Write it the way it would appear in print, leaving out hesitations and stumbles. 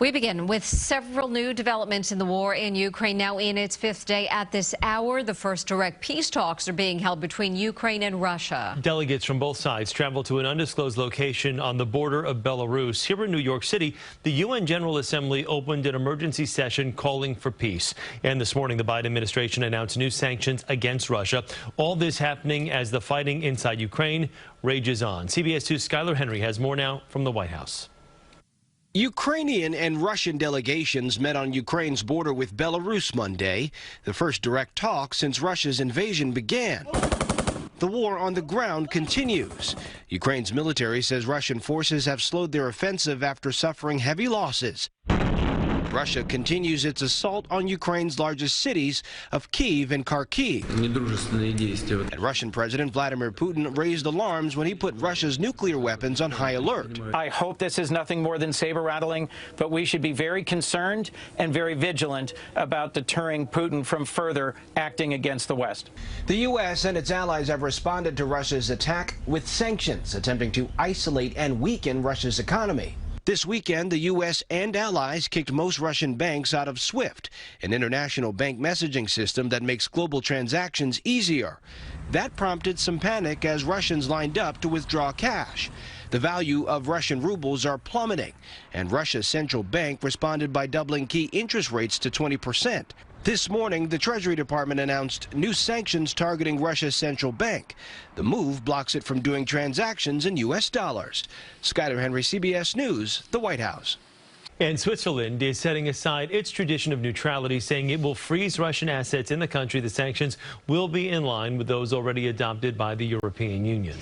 We begin with several new developments in the war in Ukraine, now in its fifth day at this hour. The first direct peace talks are being held between Ukraine and Russia. Delegates from both sides travel to an undisclosed location on the border of Belarus. Here in New York City, the UN General Assembly opened an emergency session calling for peace. And this morning, the Biden administration announced new sanctions against Russia. All this happening as the fighting inside Ukraine rages on. CBS News Skyler Henry has more now from the White House. Ukrainian and Russian delegations met on Ukraine's border with Belarus Monday, the first direct talk since Russia's invasion began. The war on the ground continues. Ukraine's military says Russian forces have slowed their offensive after suffering heavy losses. Russia continues its assault on Ukraine's largest cities of Kyiv and Kharkiv. And Russian President Vladimir Putin raised alarms when he put Russia's nuclear weapons on high alert. I hope this is nothing more than saber-rattling, but we should be very concerned and very vigilant about deterring Putin from further acting against the West. The U.S. and its allies have responded to Russia's attack with sanctions, attempting to isolate and weaken Russia's economy. This weekend, the U.S. and allies kicked most Russian banks out of SWIFT, an international bank messaging system that makes global transactions easier. That prompted some panic as Russians lined up to withdraw cash. The value of Russian rubles are plummeting, and Russia's central bank responded by doubling key interest rates to 20%. This morning, the Treasury Department announced new sanctions targeting Russia's central bank. The move blocks it from doing transactions in U.S. dollars. Skyler Henry, CBS News, the White House. And Switzerland is setting aside its tradition of neutrality, saying it will freeze Russian assets in the country. The sanctions will be in line with those already adopted by the European Union.